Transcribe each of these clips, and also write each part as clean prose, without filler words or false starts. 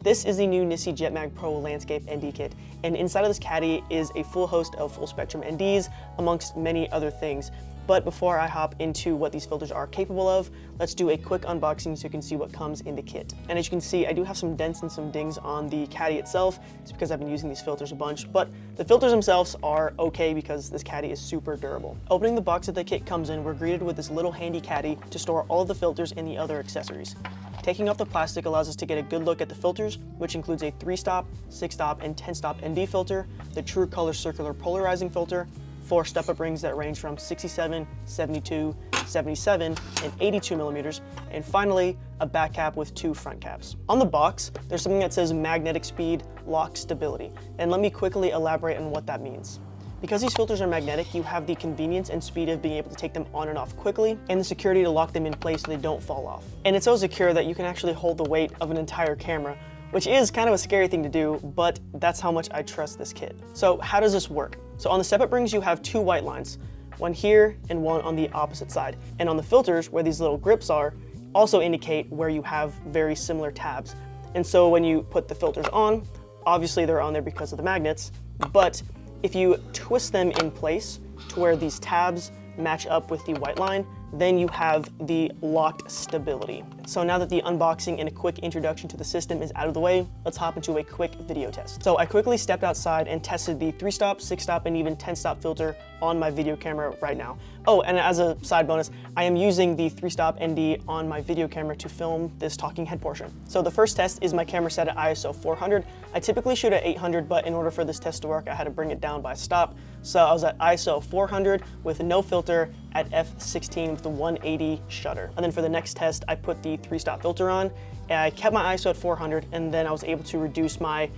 This is the new NiSi JetMag Pro Landscape ND Kit, and inside of this caddy is a full host of full spectrum NDs amongst many other things. But before I hop into what these filters are capable of, let's do a quick unboxing so you can see what comes in the kit. And as you can see, I do have some dents and some dings on the caddy itself. It's because I've been using these filters a bunch, but the filters themselves are okay because this caddy is super durable. Opening the box that the kit comes in, we're greeted with this little handy caddy to store all of the filters and the other accessories. Taking off the plastic allows us to get a good look at the filters, which includes a 3-stop, 6-stop, and 10-stop ND filter, the True Color Circular Polarizing filter, 4 step-up rings that range from 67, 72, 77, and 82 millimeters, and finally, a back cap with 2 front caps. On the box, there's something that says magnetic speed, lock stability, and let me quickly elaborate on what that means. Because these filters are magnetic, you have the convenience and speed of being able to take them on and off quickly, and the security to lock them in place so they don't fall off. And it's so secure that you can actually hold the weight of an entire camera, which is kind of a scary thing to do, but that's how much I trust this kit. So how does this work? So on the step-up rings, you have 2 white lines, one here and one on the opposite side. And on the filters, where these little grips are, also indicate where you have very similar tabs. And so when you put the filters on, obviously they're on there because of the magnets, but if you twist them in place to where these tabs match up with the white line, then you have the locked stability. So now that the unboxing and a quick introduction to the system is out of the way, let's hop into a quick video test. So I quickly stepped outside and tested the 3-stop, 6-stop, and even 10-stop filter on my video camera right now. Oh, and as a side bonus, I am using the 3-stop ND on my video camera to film this talking head portion. So the first test is my camera set at ISO 400. I typically shoot at 800, but in order for this test to work, I had to bring it down by a stop. So I was at ISO 400 with no filter at f/16 with the 180 shutter. And then for the next test, I put the 3-stop filter on, and I kept my ISO at 400, and then I was able to reduce my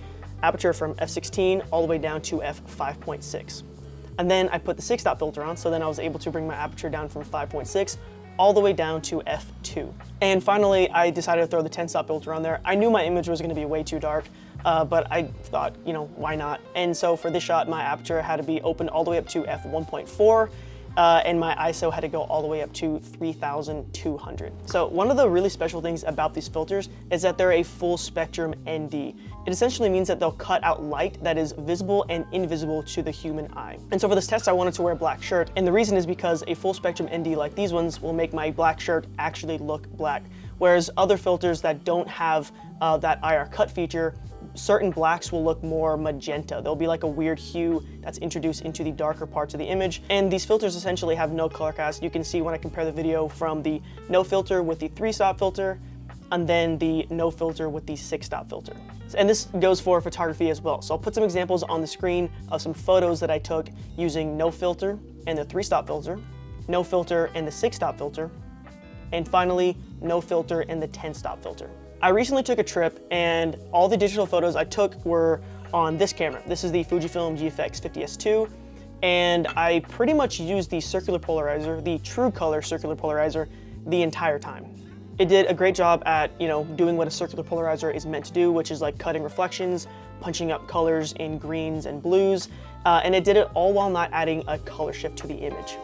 aperture from f/16 all the way down to f/5.6. And then I put the 6-stop filter on, so then I was able to bring my aperture down from 5.6 all the way down to f2. And finally, I decided to throw the 10-stop filter on there. I knew my image was gonna be way too dark, but I thought, why not? And so for this shot, my aperture had to be opened all the way up to f1.4, and my ISO had to go all the way up to 3200. So one of the really special things about these filters is that they're a full spectrum ND. It essentially means that they'll cut out light that is visible and invisible to the human eye. And so for this test, I wanted to wear a black shirt, and the reason is because a full spectrum ND like these ones will make my black shirt actually look black, whereas other filters that don't have that IR cut feature, certain blacks will look more magenta. There'll be like a weird hue that's introduced into the darker parts of the image. And these filters essentially have no color cast. You can see when I compare the video from the no filter with the 3-stop filter, and then the no filter with the 6-stop filter. And this goes for photography as well. So I'll put some examples on the screen of some photos that I took using no filter and the 3-stop filter, no filter and the 6-stop filter, and finally, no filter and the 10-stop filter. I recently took a trip, and all the digital photos I took were on this camera. This is the Fujifilm GFX 50S2, and I pretty much used the circular polarizer, the True Color Circular Polarizer, the entire time. It did a great job at, doing what a circular polarizer is meant to do, which is like cutting reflections, punching up colors in greens and blues, and it did it all while not adding a color shift to the image.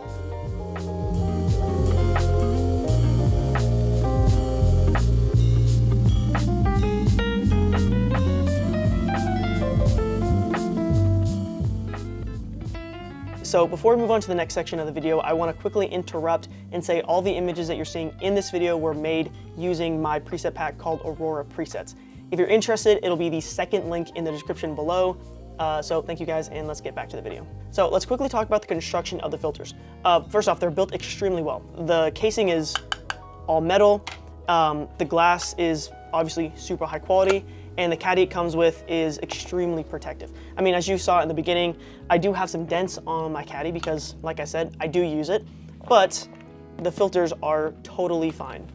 So before we move on to the next section of the video, I want to quickly interrupt and say all the images that you're seeing in this video were made using my preset pack called Aurora Presets. If you're interested, it'll be the second link in the description below. So thank you guys, and let's get back to the video. So let's quickly talk about the construction of the filters. First off, they're built extremely well. The casing is all metal. The glass is obviously super high quality, and the caddy it comes with is extremely protective. I mean, as you saw in the beginning, I do have some dents on my caddy because, like I said, I do use it, but the filters are totally fine.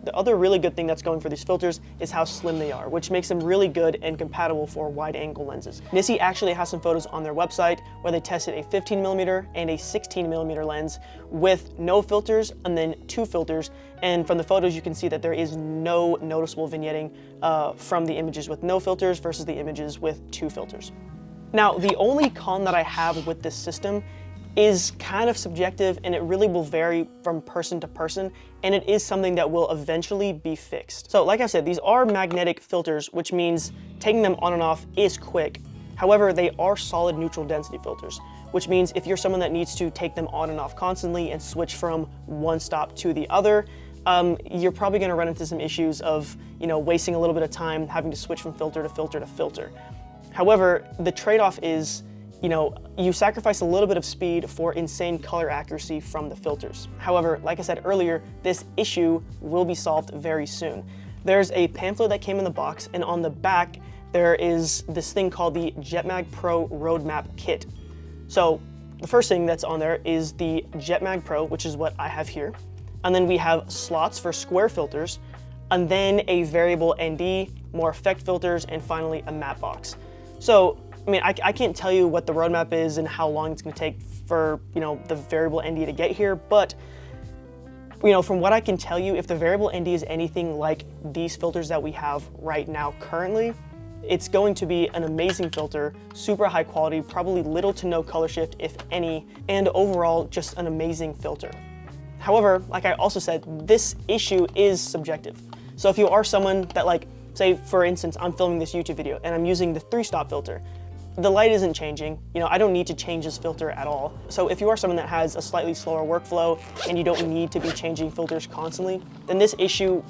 The other really good thing that's going for these filters is how slim they are, which makes them really good and compatible for wide-angle lenses. NiSi actually has some photos on their website where they tested a 15mm and a 16mm lens with no filters and then 2 filters, and from the photos you can see that there is no noticeable vignetting from the images with no filters versus the images with 2 filters. Now, the only con that I have with this system is kind of subjective, and it really will vary from person to person, and it is something that will eventually be fixed. So like I said, these are magnetic filters, which means taking them on and off is quick. However, they are solid neutral density filters, which means if you're someone that needs to take them on and off constantly and switch from one stop to the other, you're probably going to run into some issues of, wasting a little bit of time having to switch from filter to filter to filter. However, the trade-off is, you sacrifice a little bit of speed for insane color accuracy from the filters. However, like I said earlier, this issue will be solved very soon. There's a pamphlet that came in the box, and on the back, there is this thing called the JetMag Pro Roadmap Kit. So the first thing that's on there is the JetMag Pro, which is what I have here. And then we have slots for square filters, and then a variable ND, more effect filters, and finally a matte box. So, I can't tell you what the roadmap is and how long it's gonna take for, the variable ND to get here, but from what I can tell you, if the variable ND is anything like these filters that we have right now currently, it's going to be an amazing filter, super high quality, probably little to no color shift, if any, and overall just an amazing filter. However, like I also said, this issue is subjective. So if you are someone that say for instance, I'm filming this YouTube video and I'm using the 3-stop filter, the light isn't changing, I don't need to change this filter at all. So if you are someone that has a slightly slower workflow and you don't need to be changing filters constantly, then this issue,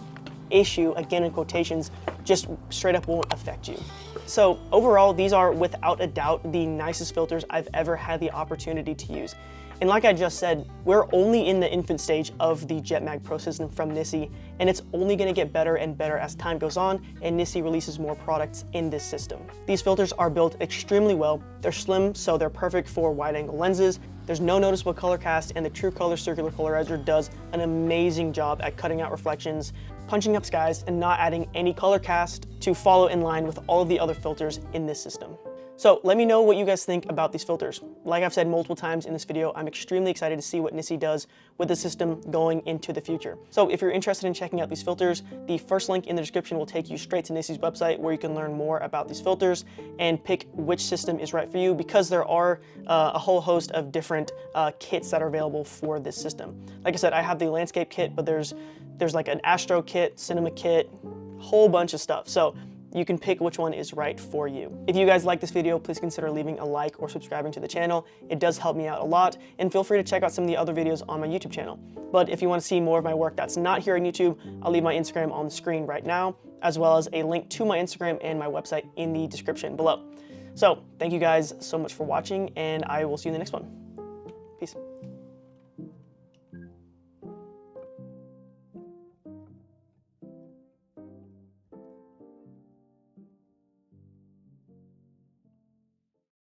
again in quotations, just straight up won't affect you. So overall, these are without a doubt the nicest filters I've ever had the opportunity to use. And like I just said, we're only in the infant stage of the JetMag Pro system from NiSi, and it's only going to get better and better as time goes on and NiSi releases more products in this system. These filters are built extremely well. They're slim, so they're perfect for wide-angle lenses. There's no noticeable color cast, and the True Color Circular Polarizer does an amazing job at cutting out reflections, punching up skies, and not adding any color cast to follow in line with all of the other filters in this system. So let me know what you guys think about these filters. Like I've said multiple times in this video, I'm extremely excited to see what NiSi does with the system going into the future. So if you're interested in checking out these filters, the first link in the description will take you straight to NiSi's website where you can learn more about these filters and pick which system is right for you, because there are a whole host of different kits that are available for this system. Like I said, I have the landscape kit, but there's like an astro kit, cinema kit, whole bunch of stuff. So you can pick which one is right for you. If you guys like this video, please consider leaving a like or subscribing to the channel. It does help me out a lot, and feel free to check out some of the other videos on my YouTube channel. But if you want to see more of my work that's not here on YouTube, I'll leave my Instagram on the screen right now, as well as a link to my Instagram and my website in the description below. So thank you guys so much for watching, and I will see you in the next one. Peace.